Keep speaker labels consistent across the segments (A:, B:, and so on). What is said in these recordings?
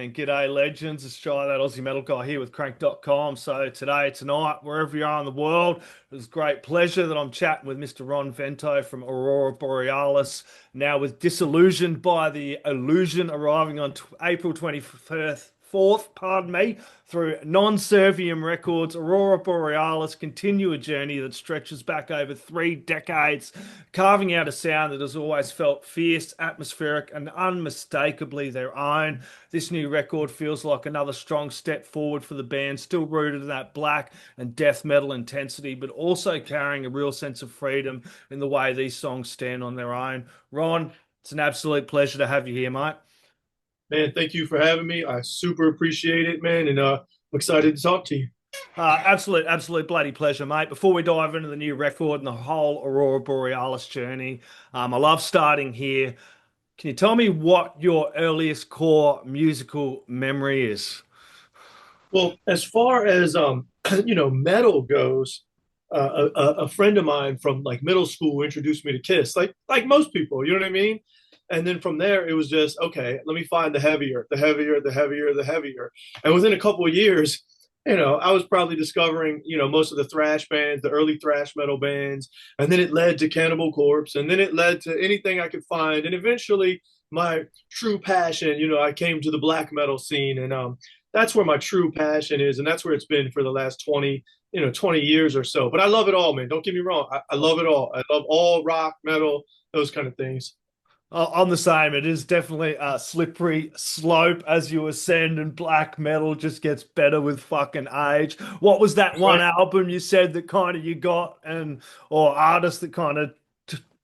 A: And g'day, legends. It's Jai, that Aussie Metal Guy here with Crannk.com. So today, tonight, wherever you are in the world, it's a great pleasure that I'm chatting with Mr. Ron Vento from Aurora Borealis, now with Disillusioned by the Illusion, arriving on April 24th. Pardon me, through Non Serviam Records. Aurora Borealis continue a journey that stretches back over 3 decades, carving out a sound that has always felt fierce, atmospheric, and unmistakably their own. This new record feels like another strong step forward for the band, still rooted in that black and death metal intensity, but also carrying a real sense of freedom in the way these songs stand on their own. Ron, it's an absolute pleasure to have you here, mate.
B: Man, thank you for having me. I super appreciate it, man, and I'm excited to talk to you.
A: Absolute bloody pleasure, mate. Before we dive into the new record and the whole Aurora Borealis journey, I love starting here. Can you tell me what your earliest core musical memory is?
B: Well, as far as metal goes, a friend of mine from like middle school introduced me to Kiss, like most people, you know what I mean? And then from there, it was just okay. Let me find the heavier, the heavier, the heavier, the heavier. And within a couple of years, I was probably discovering, most of the thrash bands, the early thrash metal bands, and then it led to Cannibal Corpse, and then it led to anything I could find, and eventually my true passion, I came to the black metal scene, and that's where my true passion is, and that's where it's been for the last 20 years or so. But I love it all, man. Don't get me wrong. I love it all. I love all rock, metal, those kind of things.
A: I'm the same. It is definitely a slippery slope as you ascend, and black metal just gets better with fucking age. What was that one
B: Right.
A: album you said that kind of you got, and or artist that kind of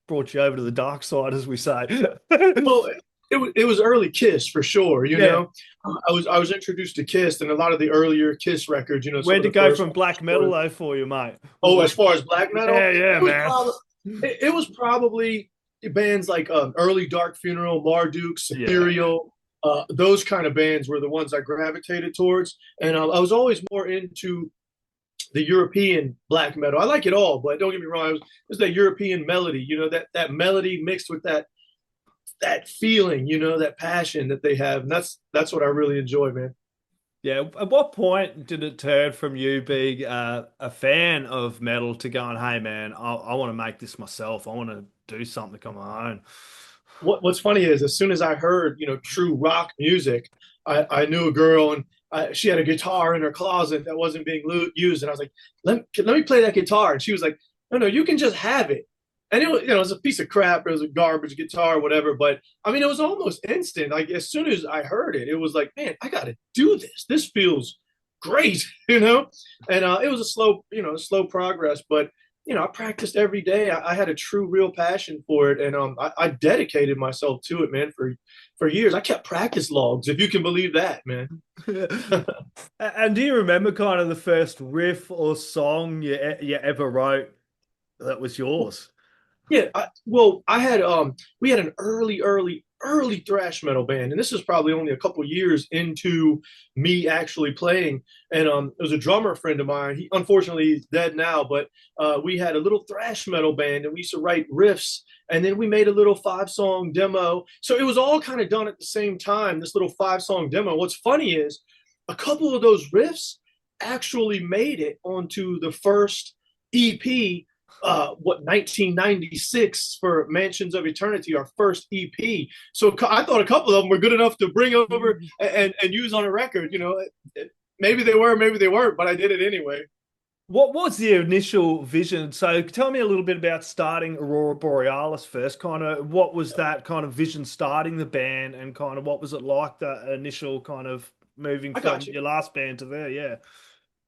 A: brought you over to the dark side, as we say?
B: Well, it was early Kiss for sure.
A: Yeah.
B: I was introduced to Kiss and a lot of the earlier Kiss records. Some
A: Where'd
B: of
A: it
B: the
A: go
B: first
A: from black metal
B: ones.
A: though for you, mate?
B: Oh, as far as black metal,
A: Yeah, yeah, man.
B: it was probably bands like early Dark Funeral, Marduk,
A: Yeah.
B: Ethereal. Those kind of bands were the ones I gravitated towards, and I was always more into the European black metal. I like it all, but don't get me wrong. It was that European melody, that melody mixed with that feeling, that passion that they have, and that's what I really enjoy, man.
A: Yeah. At what point did it turn from you being a fan of metal to going, hey, man, I want to make this myself. I want to do something on my own.
B: What's funny is as soon as I heard, true rock music, I knew a girl and she had a guitar in her closet that wasn't being used. And I was like, let me play that guitar. And she was like, no, you can just have it. And it was a piece of crap. It was a garbage guitar, whatever. But I mean, it was almost instant. Like as soon as I heard it, it was like, man, I got to do this. This feels great, And it was a slow progress, but I practiced every day. I had a true, real passion for it, and I dedicated myself to it, man, for years. I kept practice logs, if you can believe that, man.
A: And do you remember kind of the first riff or song you ever wrote that was yours?
B: Yeah, well, we had an early thrash metal band, and this is probably only a couple years into me actually playing. And it was a drummer friend of mine. He unfortunately he's dead now, but we had a little thrash metal band, and we used to write riffs, and then we made a little 5-song demo. So it was all kind of done at the same time. This little 5-song demo. What's funny is a couple of those riffs actually made it onto the first EP, 1996 for Mansions of Eternity, our first EP. So I thought a couple of them were good enough to bring over and use on a record. Maybe they were, maybe they weren't, but I did it anyway.
A: What was the initial vision? So tell me a little bit about starting Aurora Borealis first. Kind of what was that kind of vision starting the band, and kind of what was it like, the initial kind of moving
B: I
A: from
B: got you.
A: your last band to there? Yeah.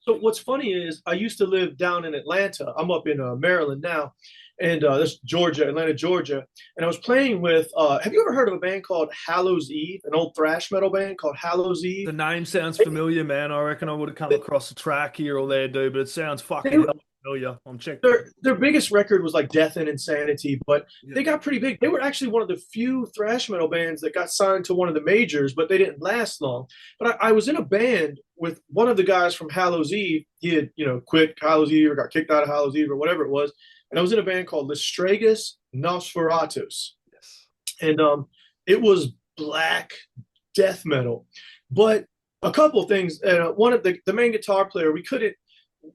B: So what's funny is I used to live down in Atlanta. I'm up in Maryland now, and this Georgia, Atlanta, Georgia. And I was playing with. Have you ever heard of a band called Hallows Eve? An old thrash metal band called Hallows Eve.
A: The name sounds familiar, man. I reckon I would have come
B: They,
A: across a track here or there, dude, but it sounds
B: they,
A: fucking hell familiar. I'm checking.
B: their biggest record was like Death and Insanity, but
A: Yeah.
B: they got pretty big. They were actually one of the few thrash metal bands that got signed to one of the majors, but they didn't last long. But I was in a band with one of the guys from Hallows Eve. He had, quit Hallows Eve or got kicked out of Hallows Eve or whatever it was. And I was in a band called Lestregus Nosferatus.
A: Yes.
B: And it was black death metal. But a couple of things. One of the main guitar player,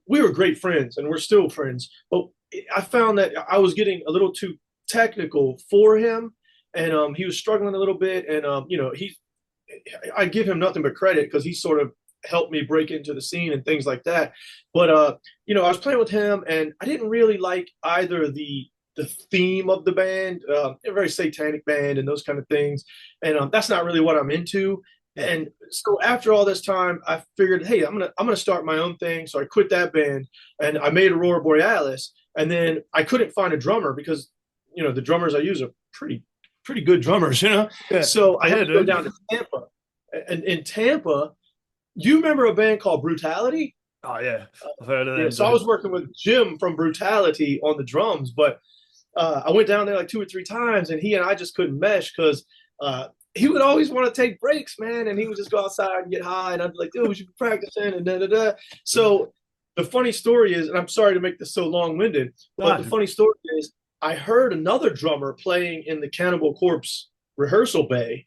B: we were great friends and we're still friends. But I found that I was getting a little too technical for him, and he was struggling a little bit. And I give him nothing but credit because he sort of helped me break into the scene and things like that. But I was playing with him, and I didn't really like either the theme of the band, a very satanic band and those kind of things, and that's not really what I'm into.
A: Yeah.
B: And so after all this time, I figured, hey, I'm gonna start my own thing. So I quit that band and I made Aurora Borealis. And then I couldn't find a drummer because the drummers I use are pretty good drummers.
A: Yeah.
B: So I had
A: Yeah,
B: to go
A: dude.
B: down to Tampa. And in Tampa, you remember a band called Brutality?
A: Oh yeah, I've heard of
B: Yeah.
A: them,
B: So I was
A: dude.
B: working with Jim from Brutality on the drums, but I went down there like two or three times, and he and I just couldn't mesh because he would always want to take breaks, man, and he would just go outside and get high, and I'd be like, "Dude, we should be practicing," and da da da. So the funny story is, and I'm sorry to make this so long-winded, but the
A: No,
B: funny story is, I heard another drummer playing in the Cannibal Corpse rehearsal bay.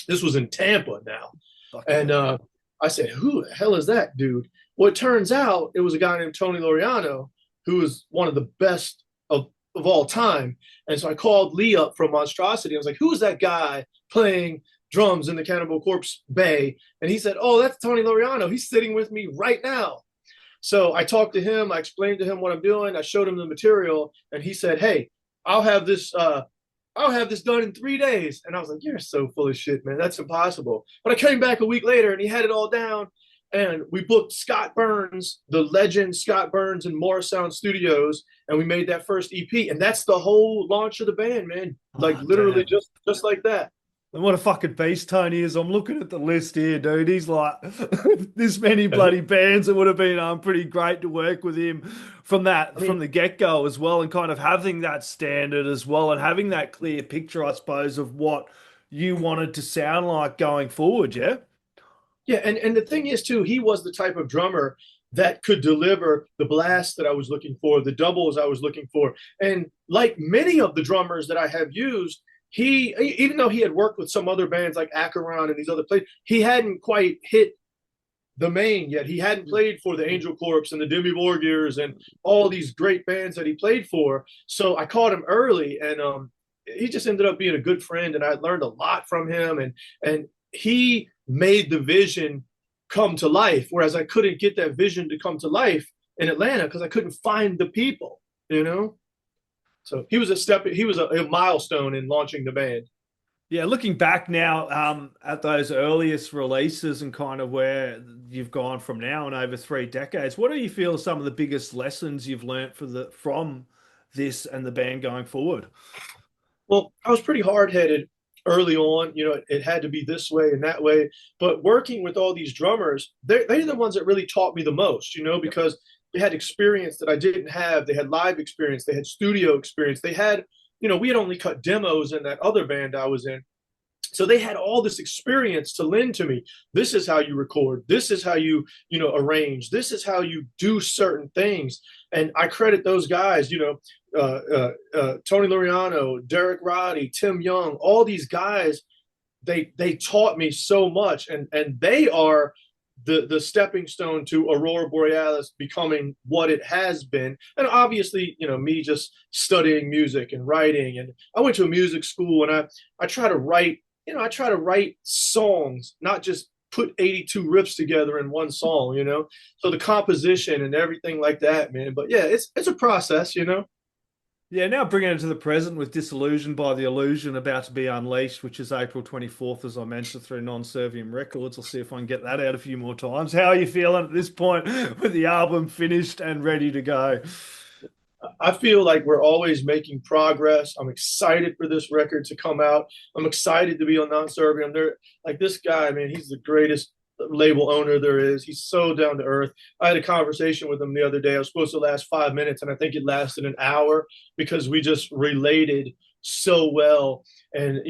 B: This was in Tampa now,
A: fuck
B: and
A: yeah.
B: I said, "Who the hell is that dude?" Well, it turns out it was a guy named Tony Laureano, who is one of the best of all time. And so I called Lee up from Monstrosity. I was like, "Who's that guy playing drums in the Cannibal Corpse Bay?" And he said, "Oh, that's Tony Laureano. He's sitting with me right now." So I talked to him. I explained to him what I'm doing. I showed him the material, and he said, "Hey, I'll have this. I'll have this done in 3 days." And I was like, "You're so full of shit, man. That's impossible." But I came back a week later, and he had it all down. And we booked Scott Burns, the legend Scott Burns, in Morrisound Studios, and we made that first EP. And that's the whole launch of the band, man. Like
A: Oh
B: literally
A: damn.
B: just like that.
A: And what a fucking beast Tony is. I'm looking at the list here, dude. He's like this many bloody bands. It would have been pretty great to work with him
B: I
A: from
B: mean,
A: the get-go as well, and kind of having that standard as well, and having that clear picture, I suppose, of what you wanted to sound like going forward, yeah?
B: yeah, and the thing is too, he was the type of drummer that could deliver the blast that I was looking for, the doubles I was looking for. And like many of the drummers that I have used, he even though he had worked with some other bands like Acheron and these other places, he hadn't quite hit the main yet. He hadn't played for the Angel Corps and the Demi Borgirs and all these great bands that he played for. So I caught him early, and he just ended up being a good friend, and I learned a lot from him. And he made the vision come to life, whereas I couldn't get that vision to come to life in Atlanta because I couldn't find the people, you know. So he was a milestone in launching the band.
A: Yeah, looking back now at those earliest releases and kind of where you've gone from now and over 3 decades, what do you feel are some of the biggest lessons you've learnt from this and the band going forward?
B: Well, I was pretty hard headed early on. It had to be this way and that way. But working with all these drummers, they're the ones that really taught me the most,
A: Yep.
B: because they had experience that I didn't have. They had live experience, they had studio experience. They had, we had only cut demos in that other band I was in. So they had all this experience to lend to me. This is how you record. This is how arrange. This is how you do certain things. And I credit those guys, Tony Laureano, Derek Roddy, Tim Young, all these guys. They taught me so much, and they are the stepping stone to Aurora Borealis becoming what it has been. And obviously, me just studying music and writing. And I went to a music school, and I try to write I try to write songs, not just put 82 riffs together in one song. So the composition and everything like that, man. But yeah, it's a process.
A: Yeah, now bringing it to the present with Disillusioned by the Illusion about to be unleashed, which is April 24th, as I mentioned, through Non Serviam Records. I'll see if I can get that out a few more times. How are you feeling at this point with the album finished and ready to go?
B: I feel like we're always making progress. I'm excited for this record to come out. I'm excited to be on Non Serviam. They're like, this guy, man, he's the greatest label owner there is. He's so down to earth. I had a conversation with him the other day. I was supposed to last 5 minutes, and I think it lasted an hour because we just related so well. And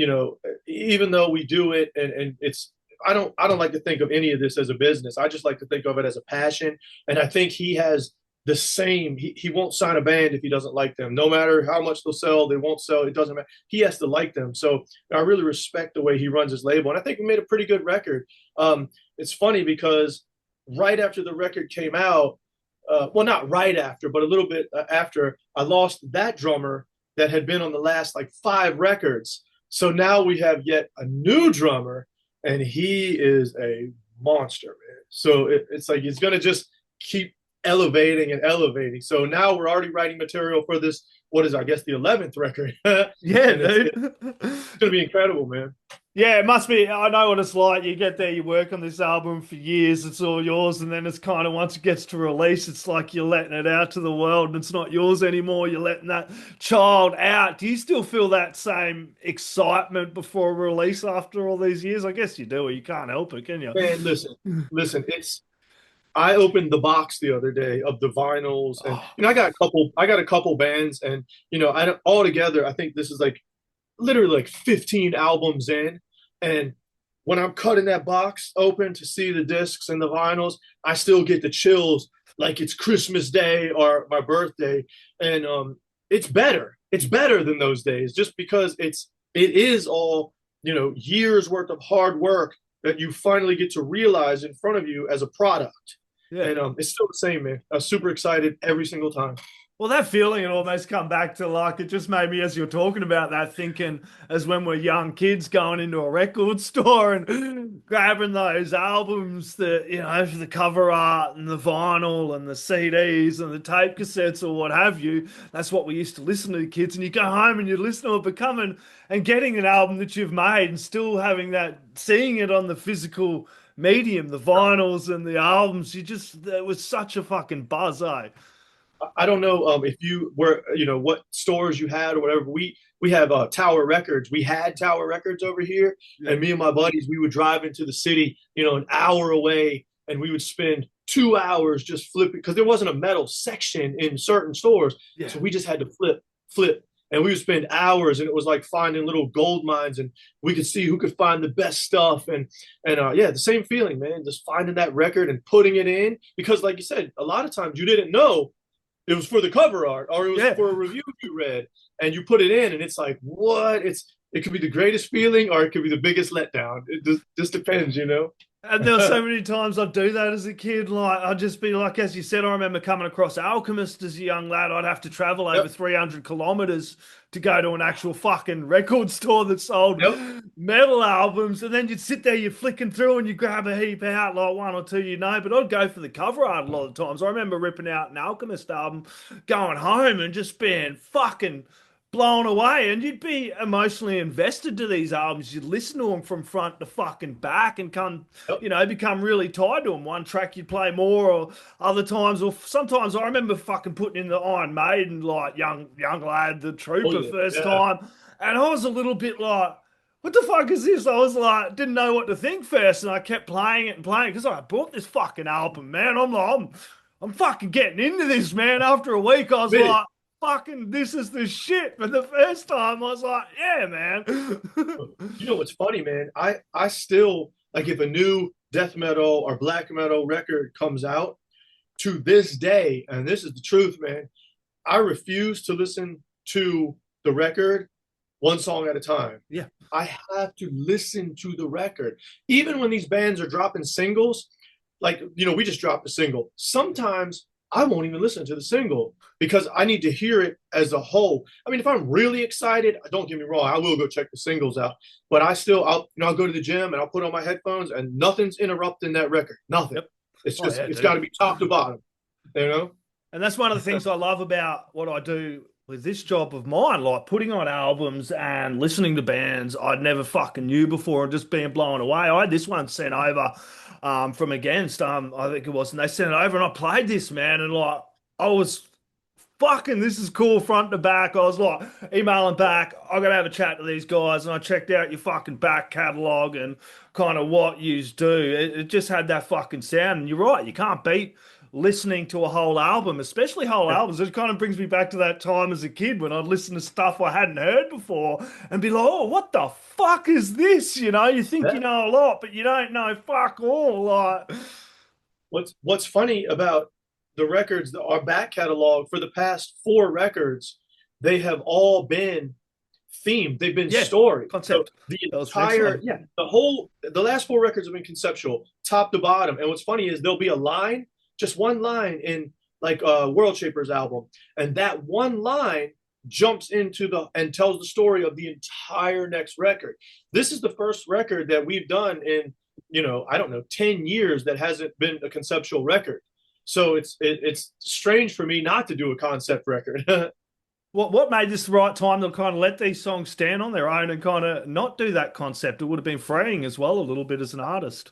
B: even though we do it, and it's I don't like to think of any of this as a business. I just like to think of it as a passion. And I think he has the same. He won't sign a band if he doesn't like them. No matter how much they'll sell, they won't sell. It doesn't matter. He has to like them. So I really respect the way he runs his label. And I think we made a pretty good record. It's funny because right after the record came out, well, not right after, but a little bit after, I lost that drummer that had been on the last like 5 records. So now we have yet a new drummer, and he is a monster, man. So it's like he's gonna just keep elevating and elevating. So now we're already writing material for this. What is, I guess, the 11th record? And
A: Yeah,
B: it's
A: dude.
B: gonna be incredible, man.
A: Yeah, it must be. I know what it's like. You get there, you work on this album for years, it's all yours, and then it's kind of once it gets to release, it's like you're letting it out to the world and it's not yours anymore. You're letting that child out. Do you still feel that same excitement before release after all these years? I guess you do, or you can't help it, can you?
B: Man, listen. It's I opened the box the other day of the vinyls, and
A: Oh,
B: I got a couple bands, and I don't, all together, I think this is like literally like 15 albums in. And when I'm cutting that box open to see the discs and the vinyls, I still get the chills like it's Christmas Day or my birthday. And it's better. It's better than those days just because it is all, years worth of hard work that you finally get to realize in front of you as a product.
A: yeah.
B: And it's still the same, man. I'm super excited every single time.
A: Well, that feeling it almost come back to like it just made me as you're talking about that thinking as when we're young kids going into a record store and grabbing those albums that for the cover art and the vinyl and the CDs and the tape cassettes or what have you. That's what we used to listen to the kids, and you go home and you listen to it becoming and getting an album that you've made and still having that seeing it on the physical medium, the vinyls and the albums. It was such a fucking buzz, eh?
B: I don't know if you were, what stores you had or whatever. We have Tower Records. We had Tower Records over here,
A: Yeah.
B: and me and my buddies, we would drive into the city, an hour away, and we would spend 2 hours just flipping because there wasn't a metal section in certain stores,
A: Yeah.
B: so we just had to flip, and we would spend hours, and it was like finding little gold mines, and we could see who could find the best stuff, and yeah, the same feeling, man, just finding that record and putting it in because, like you said, a lot of times you didn't know it was for the cover art or it was
A: Yeah.
B: for a review you read, and you put it in and it's like, what, it could be the greatest feeling or it could be the biggest letdown. It just depends.
A: And there were so many times I'd do that as a kid. Like, I'd just be like, as you said, I remember coming across Alchemist as a young lad. I'd have to travel over
B: Yep.
A: 300 kilometers to go to an actual fucking record store that sold
B: Yep.
A: metal albums. And then you'd sit there, you're flicking through and you grab a heap out, like one or two, but I'd go for the cover art a lot of times. I remember ripping out an Alchemist album, going home and just being fucking blown away, and you'd be emotionally invested to these albums. You'd listen to them from front to fucking back and
B: Yep.
A: become really tied to them. One track you'd play more, or other times, or sometimes I remember fucking putting in the Iron Maiden, like young lad, the
B: Oh
A: Trooper
B: yeah.
A: first
B: Yeah.
A: time, and I was a little bit like, what the fuck is this? I was like, didn't know what to think first, and I kept playing it and playing because I bought this fucking album, man. I'm fucking getting into this, man. After a week, I was
B: Admit it.
A: like, fucking, this is the shit. But the first time, I was like, yeah, man.
B: You know what's funny, man? I still like if a new death metal or black metal record comes out to this day, and this is the truth, man. I refuse to listen to the record one song at a time.
A: Yeah,
B: I have to listen to the record. Even when these bands are dropping singles, like, we just dropped a single. Sometimes I won't even listen to the single because I need to hear it as a whole. I mean, if I'm really excited, don't get me wrong, I will go check the singles out. But I'll go to the gym and I'll put on my headphones and nothing's interrupting that record. Nothing.
A: yep.
B: It's
A: Oh
B: just,
A: yeah,
B: it's got
A: dude.
B: to be top to bottom, you know?
A: And that's one of the things I love about what I do with this job of mine, like putting on albums and listening to bands I'd never fucking knew before and just being blown away. I had this one sent over from Against, I think it was, and they sent it over and I played this, man, and like I was fucking, this is cool front to back. I was like emailing back, I gotta have a chat to these guys, and I checked out your fucking back catalogue and kind of what yous do. It just had that fucking sound, and you're right, you can't beat listening to a whole album, especially whole
B: Yeah.
A: albums. It kind of brings me back to that time as a kid when I'd listen to stuff I hadn't heard before and be like, oh, what the fuck is this? You think you
B: Yeah.
A: know a lot, but you don't know fuck all. Like,
B: What's funny about the records, our back catalog for the past four records, they have all been themed. They've been
A: Yeah,
B: story. So
A: concept.
B: the
A: That was the next
B: entire,
A: one.
B: yeah, the last four records have been conceptual, top to bottom. And what's funny is there'll be a line, just one line in like World Shapers album, and that one line jumps into the and tells the story of the entire next record. This is the first record that we've done in, I don't know, 10 years that hasn't been a conceptual record. So it's strange for me not to do a concept record.
A: What made this the right time to kind of let these songs stand on their own and kind of not do that concept? It would have been freeing as well a little bit as an artist.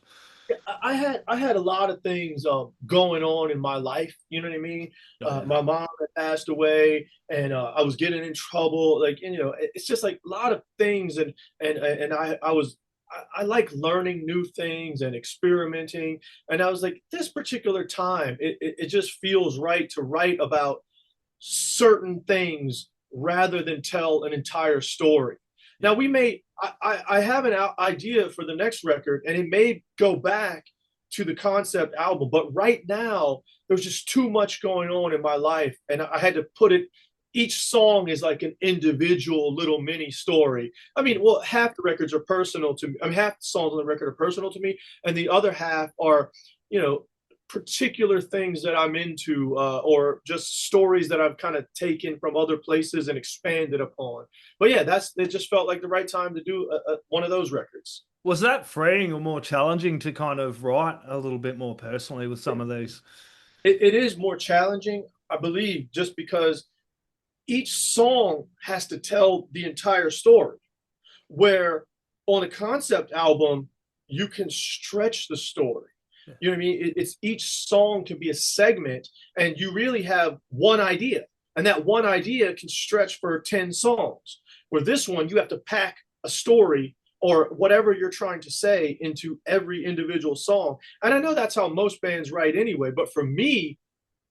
B: I had a lot of things going on in my life. You know what I mean?
A: Oh, yeah.
B: My mom had passed away, and I was getting in trouble. Like, it's just like a lot of things, and I like learning new things and experimenting. And I was like, this particular time, it just feels right to write about certain things rather than tell an entire story. Now I have an idea for the next record, and it may go back to the concept album, but right now there's just too much going on in my life, and I had to put it. Each song is like an individual little mini story. I mean, well, half the records are personal to me. I mean, half the songs on the record are personal to me, and the other half are, you know, particular things that I'm into, or just stories that I've kind of taken from other places and expanded upon. But yeah, it just felt like the right time to do one of those records.
A: Was that freeing or more challenging to kind of write a little bit more personally with some of these?
B: It is more challenging, I believe, just because each song has to tell the entire story. Where on a concept album, you can stretch the story.
A: Yeah.
B: You know what I mean? It's each song can be a segment, and you really have one idea, and that one idea can stretch for 10 songs. Where this one, you have to pack a story or whatever you're trying to say into every individual song. And I know that's how most bands write anyway, but for me,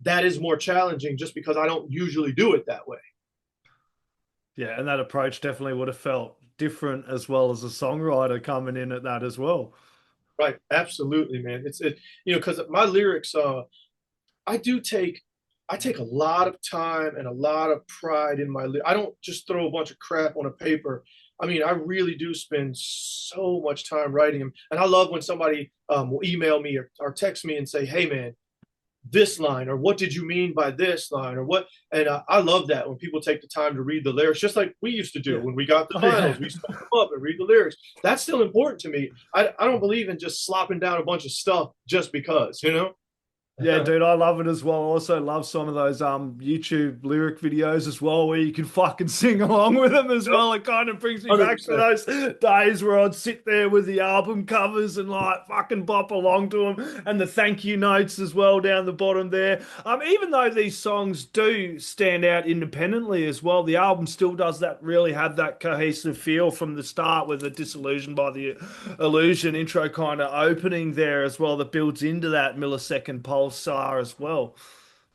B: that is more challenging just because I don't usually do it that way.
A: Yeah, and that approach definitely would have felt different as well as a songwriter coming in at that as well.
B: Right, absolutely, man. Because my lyrics, I do take I take a lot of time and a lot of pride in I don't just throw a bunch of crap on a paper. I mean, I really do spend so much time writing them. And I love when somebody will email me or text me and say, "Hey, man, this line," or "What did you mean by this line," or what. And I love that when people take the time to read the lyrics, just like we used to do
A: Yeah.
B: when we got the
A: Oh,
B: vinyls.
A: yeah.
B: We used to pick them up and read the lyrics. That's still important to me. I don't believe in just slopping down a bunch of stuff just because, you know.
A: Yeah, dude, I love it as well. I also love some of those YouTube lyric videos as well, where you can fucking sing along with them as well. It kind of brings me back to
B: 100%.
A: those days where I'd sit there with the album covers and like fucking bop along to them, and the thank you notes as well down the bottom there. Even though these songs do stand out independently as well, the album still does that really have that cohesive feel from the start with the Disillusioned by the Illusion intro kind of opening there as well that builds into that millisecond pulsar as well.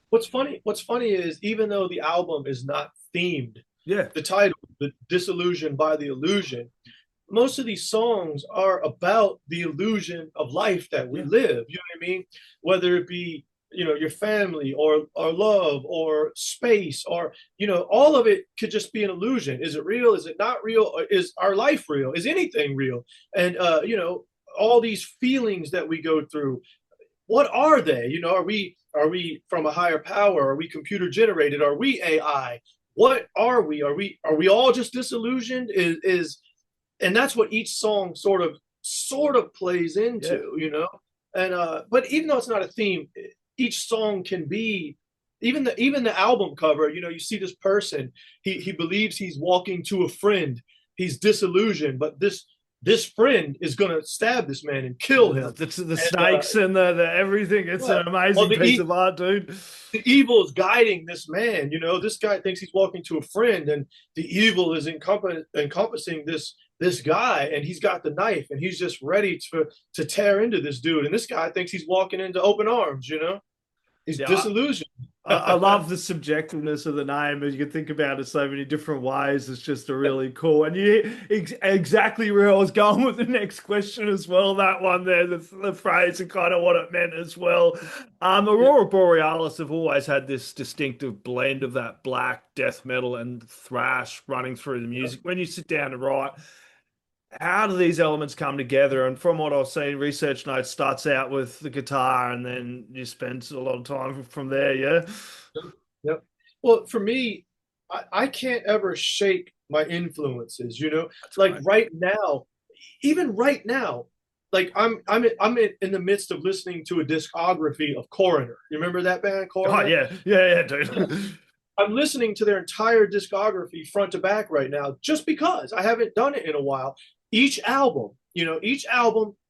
B: What's funny is even though the album is not themed,
A: Yeah,
B: the title, "The Disillusioned by the Illusion," most of these songs are about the illusion of life that we
A: yeah,
B: live. You know what I mean? Whether it be, your family or love or space or, all of it could just be an illusion. Is it real? Is it not real? Or is our life real? Is anything real? And, all these feelings that we go through, what are they? Are we from a higher power? Are we computer generated? Are we AI? What are we? Are we all just disillusioned? And that's what each song sort of plays
A: yeah.
B: into. And but even though it's not a theme, each song can be, even the album cover. You see this person, he believes he's walking to a friend. He's disillusioned, but this friend is gonna stab this man and kill him.
A: The
B: And
A: snakes and the everything. It's
B: yeah.
A: an
B: Well,
A: amazing piece of art, dude.
B: the evil is guiding this man. This guy thinks he's walking to a friend, and the evil is encompassing this guy, and he's got the knife, and he's just ready to tear into this dude. And this guy thinks he's walking into open arms. He's
A: Yeah,
B: disillusioned.
A: I love the subjectiveness of the name, as you can think about it so many different ways. It's just a really cool, and you exactly where I was going with the next question as well. That one there, the phrase and kind of what it meant as well.
B: Yeah.
A: Aurora Borealis have always had this distinctive blend of that black death metal and thrash running through the music. When you sit down to write, how do these elements come together? And from what I've seen, research notes starts out with the guitar, and then you spend a lot of time from there. Yeah.
B: Yep. Well, for me, I can't ever shake my influences, you know?
A: That's
B: Like
A: great.
B: right now, even right now, like I'm in the midst of listening to a discography of Coroner. You remember that band,
A: Oh
B: Coroner?
A: yeah, yeah, yeah,
B: Yeah.
A: dude.
B: I'm listening to their entire discography front to back right now, just because I haven't done it in a while. Each album,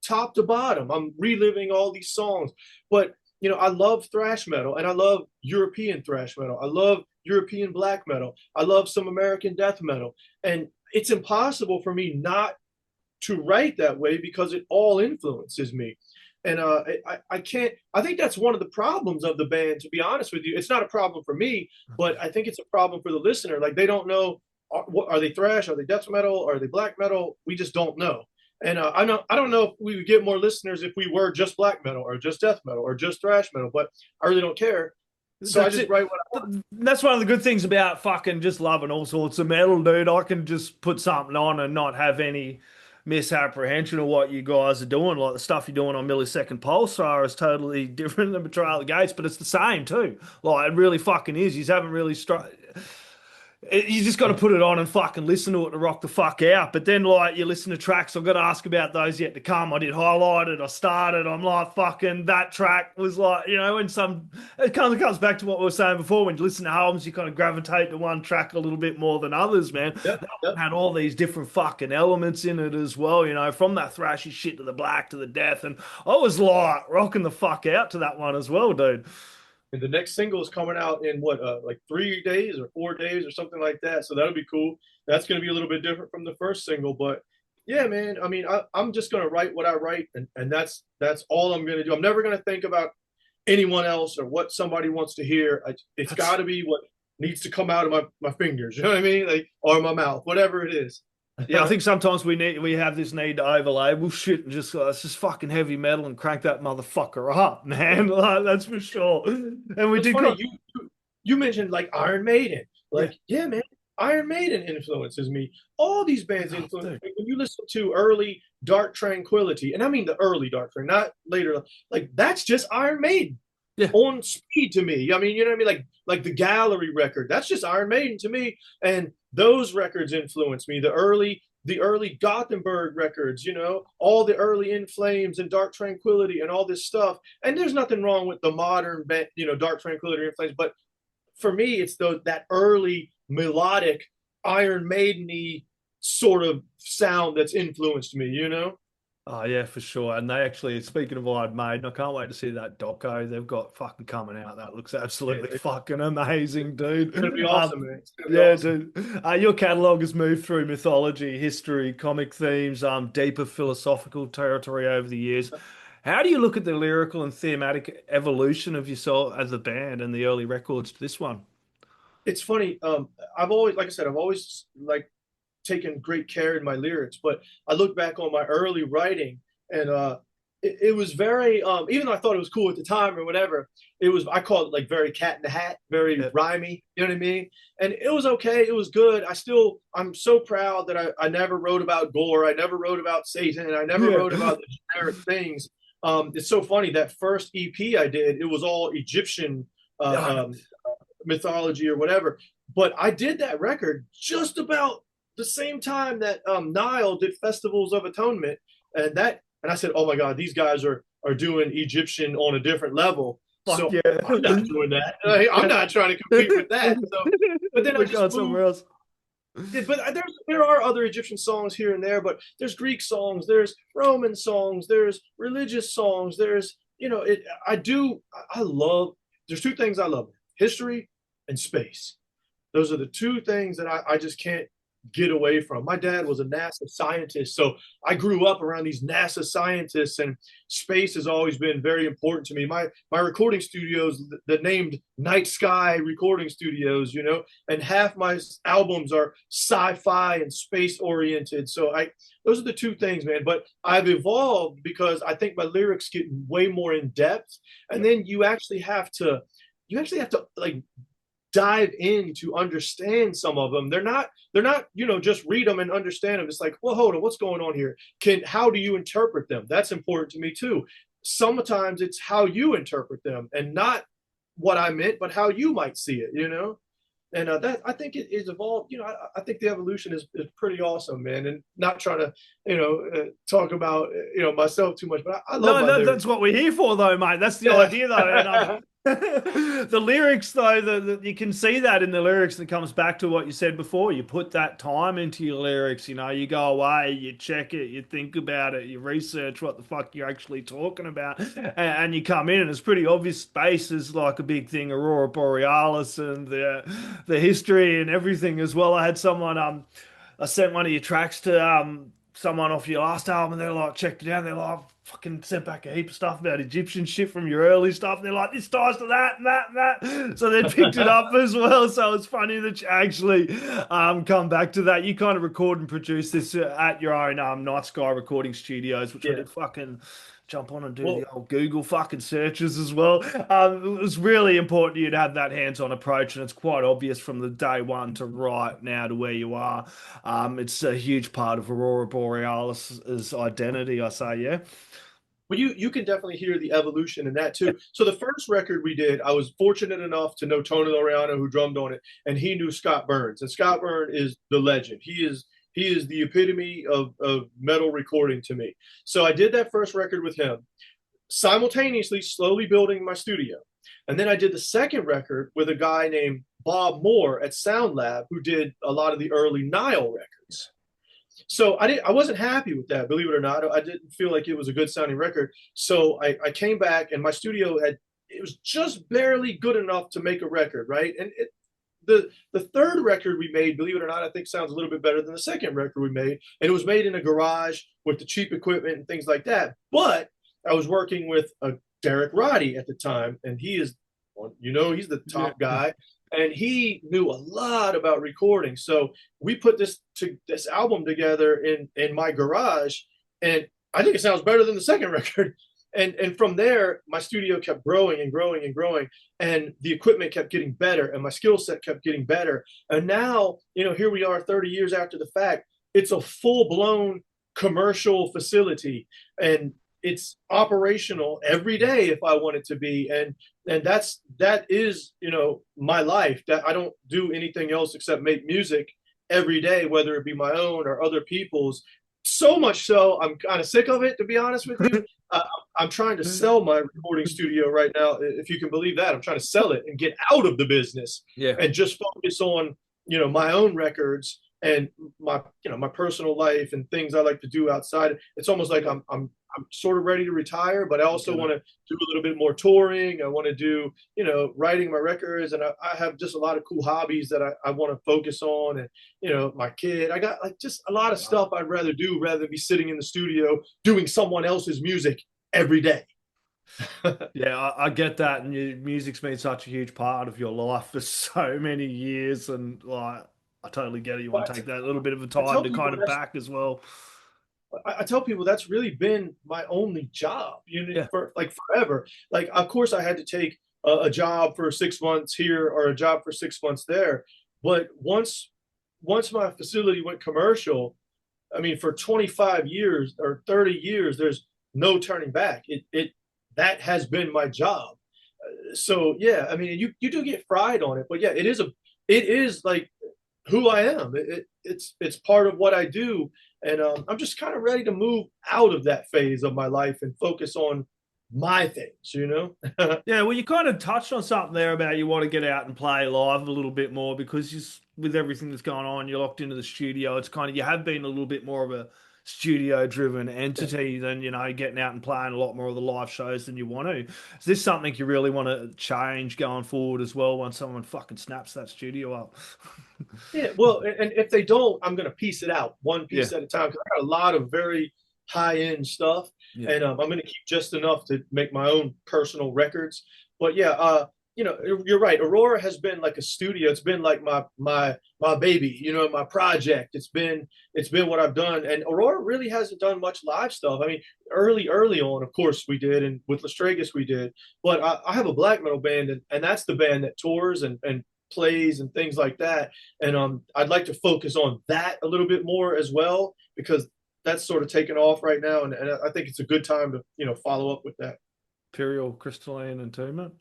B: top to bottom, I'm reliving all these songs. But I love thrash metal and I love European thrash metal. I love European black metal. I love some American death metal. And it's impossible for me not to write that way because it all influences me. And I can't, I think that's one of the problems of the band, to be honest with you. It's not a problem for me, but I think it's a problem for the listener. Like they don't know, are they thrash? Are they death metal? Are they black metal? We just don't know. And I don't know if we would get more listeners if we were just black metal or just death metal or just thrash metal, but I really don't care. So I
A: That's
B: just
A: it.
B: write what I want.
A: That's one of the good things about fucking just loving all sorts of metal, dude. I can just put something on and not have any misapprehension of what you guys are doing. Like the stuff you're doing on Millisecond Pulsar is totally different than Betrayal of the Gates, but it's the same too. Like it really fucking is. You haven't really you just got to put it on and fucking listen to it to rock the fuck out. But then, like, you listen to tracks. I've got to ask about those yet to come. I did highlighted. I started. I'm like, fucking, that track was like, when it comes back to what we were saying before. When you listen to albums, you kind of gravitate to one track a little bit more than others, man.
B: Yep,
A: That
B: yep.
A: one had all these different fucking elements in it as well, from that thrashy shit to the black to the death. And I was like rocking the fuck out to that one as well, dude.
B: And the next single is coming out in what, like 3 days or 4 days or something like that. So that'll be cool. That's going to be a little bit different from the first single, but yeah, man. I mean, I'm just going to write what I write, and that's all I'm going to do. I'm never going to think about anyone else or what somebody wants to hear. It's got
A: That's
B: to be what needs to come out of my fingers. You know what I mean? Like, or my mouth, whatever it is.
A: Yeah, I think sometimes we have this need to overlay bullshit and just it's just fucking heavy metal and crank that motherfucker up, man. Like, that's for sure. And we
B: It's
A: did
B: funny
A: got
B: you mentioned like Iron Maiden.
A: yeah,
B: Like, yeah, man, Iron Maiden influences me. All these bands
A: oh,
B: influence
A: dude.
B: me. When you listen to early Dark Tranquility, and I mean the early Dark Tranquility, not later. Like that's just Iron Maiden
A: Yeah.
B: on speed to me. I mean, you know what I mean? Like the Gallery record, that's just Iron Maiden to me. And those records influence me. The early Gothenburg records, all the early In Flames and Dark Tranquility and all this stuff. And there's nothing wrong with the modern, Dark Tranquility, In Flames, but for me, it's that early melodic Iron Maiden-y sort of sound that's influenced me.
A: Oh yeah, for sure. And they actually, speaking of Iron Maiden, I can't wait to see that doco they've got fucking coming out. That looks
B: Yeah,
A: absolutely
B: it's
A: fucking amazing,
B: gonna be
A: dude.
B: awesome, man. It's gonna be
A: Yeah,
B: awesome.
A: dude. Your catalog has moved through mythology, history, comic themes, deeper philosophical territory over the years. How do you look at the lyrical and thematic evolution of yourself as a band and the early records to this one?
B: It's funny. I've always, like I said, I've always like taken great care in my lyrics, but I look back on my early writing and it was very even though I thought it was cool at the time or whatever, I call it like very cat in the hat, very
A: Yeah.
B: rhymey, you know what I mean? And it was okay, it was good. I'm so proud that I never wrote about gore, I never wrote about Satan, I never
A: Yeah.
B: wrote about the generic things. It's so funny that first EP I did, it was all Egyptian
A: Yeah.
B: mythology or whatever. But I did that record just about the same time that Nile did Festivals of Atonement, and I said, oh my God, these guys are doing Egyptian on a different level.
A: Fuck
B: So
A: yeah.
B: I'm not doing that. I'm not trying to compete with that. So, but then I
A: We're
B: just
A: going somewhere
B: moved.
A: else.
B: But there are other Egyptian songs here and there, but there's Greek songs, there's Roman songs, there's religious songs, there's it. I love. There's two things I love: history and space. Those are the two things that I just can't get away from. My dad was a NASA scientist, so I grew up around these NASA scientists, and space has always been very important to me. My recording studios, the named Nightsky Recording Studios, you know, and half my albums are sci-fi and space oriented. So I those are the two things, man. But I've evolved because I think my lyrics get way more in depth, and then you actually have to like dive in to understand some of them. They're not, just read them and understand them. It's like, well, hold on, what's going on here? How do you interpret them? That's important to me too. Sometimes it's how you interpret them and not what I meant, but how you might see it, you know? And that I think it is evolved. I think the evolution is pretty awesome, man. And not trying to, talk about myself too much, but I love
A: No,
B: my lyrics.
A: that's what we're here for, though, mate. That's the idea, though. And the lyrics, though, you can see that in the lyrics that comes back to what you said before. You put that time into your lyrics, you go away, you check it, you think about it, you research what the fuck you're actually talking about, and you come in, and it's pretty obvious. Space is like a big thing, Aurora Borealis and the history and everything as well. I sent one of your tracks to someone off your last album, and they're like, checked it out. They're like, fucking sent back a heap of stuff about Egyptian shit from your early stuff. And they're like, this ties to that and that and that. So they picked it up as well. So it's funny that you actually come back to that. You kind of record and produce this at your own Nightsky Recording Studios, which I
B: Yeah.
A: did fucking jump on and do
B: Well,
A: the old Google fucking searches as well. It was really important to you to have that hands-on approach, and it's quite obvious from the day one to right now to where you are. It's a huge part of Aurora Borealis's identity, I say, yeah.
B: Well, you can definitely hear the evolution in that too. So the first record we did, I was fortunate enough to know Tony Laureano, who drummed on it, and he knew Scott Burns. And Scott Burns is the legend. He is the epitome of metal recording to me. So I did that first record with him, simultaneously slowly building my studio. And then I did the second record with a guy named Bob Moore at Sound Lab, who did a lot of the early Nile records. So I wasn't happy with that, believe it or not. I didn't feel like it was a good sounding record. So I came back, and my studio it was just barely good enough to make a record, right? And the third record we made, believe it or not, I think sounds a little bit better than the second record we made. And it was made in a garage with the cheap equipment and things like that. But I was working with Derek Roddy at the time, and he's the top guy, and he knew a lot about recording. So we put this album together in my garage, and I think it sounds better than the second record. And from there, my studio kept growing and growing and growing, and the equipment kept getting better, and my skill set kept getting better. And now, here we are 30 years after the fact. It's a full-blown commercial facility, and it's operational every day if I want it to be. And that is, my life. That I don't do anything else except make music every day, whether it be my own or other people's. So much so, I'm kind of sick of it, to be honest with you. I'm trying to sell my recording studio right now, if you can believe that. I'm trying to sell it and get out of the business,
A: Yeah.
B: and just focus on, my own records and my personal life and things I like to do outside. It's almost like I'm sort of ready to retire, but I also want to do a little bit more touring. I want to do, writing my records, and I have just a lot of cool hobbies that I want to focus on. And, my kid, I got like just a lot of stuff I'd rather do rather than be sitting in the studio doing someone else's music every day.
A: Yeah, I get that, and music's been such a huge part of your life for so many years, and like I totally get it. You want to take that little bit of a
B: I
A: time
B: tell
A: to
B: people
A: kind of back as well.
B: I tell people that's really been my only job,
A: Yeah,
B: for like forever. Like, of course, I had to take a job for 6 months here or a job for 6 months there, but once my facility went commercial, I mean, for 25 years or 30 years, there's no turning back. That has been my job. So yeah, I mean, you do get fried on it, but yeah, it is like who I am. It's part of what I do, and I'm just kind of ready to move out of that phase of my life and focus on my things.
A: yeah. Well, you kind of touched on something there about you want to get out and play live a little bit more because with everything that's going on, you're locked into the studio. It's kind of you have been a little bit more of a studio driven entity than, getting out and playing a lot more of the live shows than you want to. Is this something you really want to change going forward as well once someone fucking snaps that studio up?
B: Yeah, well, and if they don't, I'm going to piece it out one
A: Yeah.
B: piece at a time because I got a lot of very high end stuff,
A: Yeah.
B: and I'm going to keep just enough to make my own personal records. But yeah, you're right. Aurora has been like a studio. It's been like my baby, my project. It's been what I've done, and Aurora really hasn't done much live stuff. I mean, early on, of course, we did, and with Lestregus we did. But I have a black metal band, and that's the band that tours and plays and things like that. And I'd like to focus on that a little bit more as well because that's sort of taken off right now, and I think it's a good time to follow up with that.
A: Imperial Crystalline Entombment.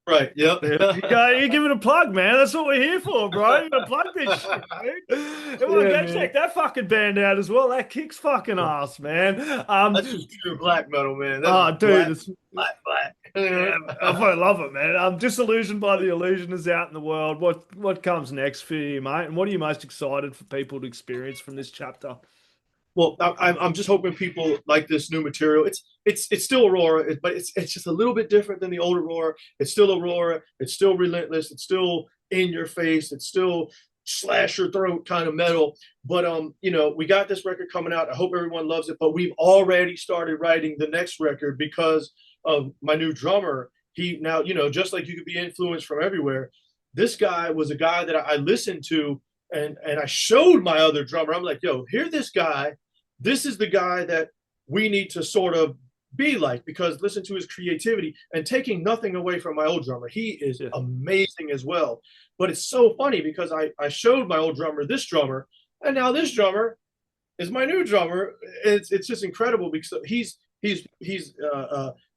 B: Right. Yep.
A: You give it a plug, man. That's what we're here for, bro. You gotta plug this shit, dude. Go check that fucking band out as well. That kicks fucking ass, man.
B: That's just pure black metal, man.
A: That's dude, it's
B: black.
A: Yeah, I love it, man. Disillusioned by the Illusion is out in the world. What comes next for you, mate? And what are you most excited for people to experience from this chapter?
B: Well, I'm just hoping people like this new material. It's still Aurora, but it's just a little bit different than the old Aurora. It's still Aurora. It's still relentless. It's still in your face. It's still slash your throat kind of metal. But we got this record coming out. I hope everyone loves it. But we've already started writing the next record because of my new drummer. He now, just like you could be influenced from everywhere. This guy was a guy that I listened to and I showed my other drummer. I'm like, yo, hear this guy. This is the guy that we need to sort of be like, because listen to his creativity and taking nothing away from my old drummer. He is amazing as well. But it's so funny because I showed my old drummer this drummer, and now this drummer is my new drummer. It's just incredible because he's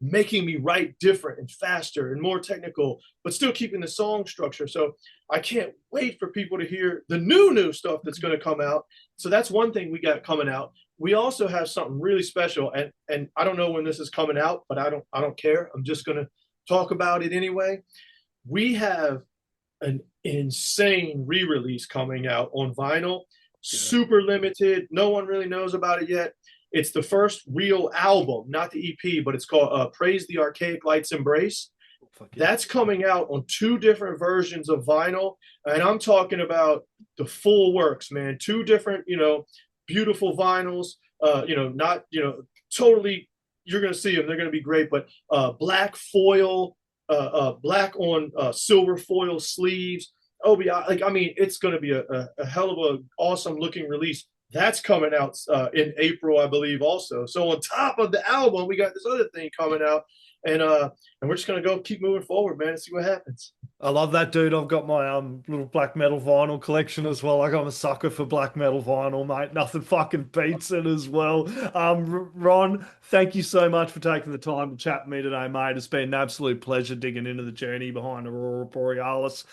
B: making me write different and faster and more technical, but still keeping the song structure. So I can't wait for people to hear the new stuff that's going to come out. So that's one thing we got coming out. We also have something really special, and I don't know when this is coming out, but I don't care. I'm just going to talk about it anyway. We have an insane re-release coming out on vinyl, super limited. No one really knows about it yet. It's the first real album, not the EP, but it's called Praise the Archaic Light's Embrace. That's coming out on 2 different versions of vinyl. And I'm talking about the full works, man. 2 different, beautiful vinyls, totally, you're going to see them. They're going to be great. But black foil, black on silver foil sleeves. It's going to be a hell of a awesome looking release. That's coming out in April, I believe, also. So on top of the album, we got this other thing coming out, and we're just gonna keep moving forward, man, and see what happens.
A: I love that, dude. I've got my little black metal vinyl collection as well. I'm a sucker for black metal vinyl, mate. Nothing fucking beats it as well. Ron, thank you so much for taking the time to chat with me today, mate. It's been an absolute pleasure digging into the journey behind Aurora Borealis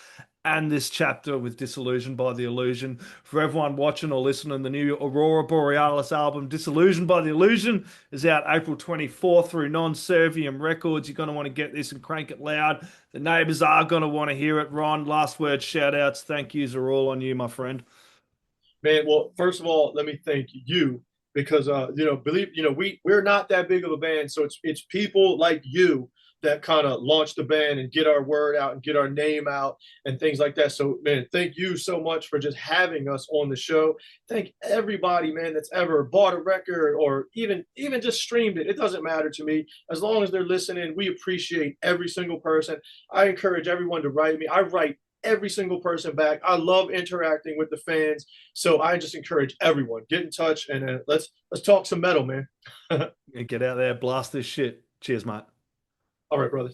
A: and this chapter with Disillusioned by the Illusion. For everyone watching or listening, the new Aurora Borealis album, Disillusioned by the Illusion, is out April 24th through Non Serviam Records. You're going to want to get this and crank it loud. The neighbors are going to want to hear it. Ron, last word, shout outs, thank yous are all on you, my friend.
B: Man, well, first of all, let me thank you because, we're not that big of a band. So it's people like you that kind of launch the band and get our word out and get our name out and things like that. So, man, thank you so much for just having us on the show. Thank everybody, man, that's ever bought a record or even just streamed it. It doesn't matter to me. As long as they're listening, we appreciate every single person. I encourage everyone to write me. I write every single person back. I love interacting with the fans. So I just encourage everyone, get in touch and let's talk some metal, man.
A: Get out there, blast this shit. Cheers, mate.
B: All right, brother.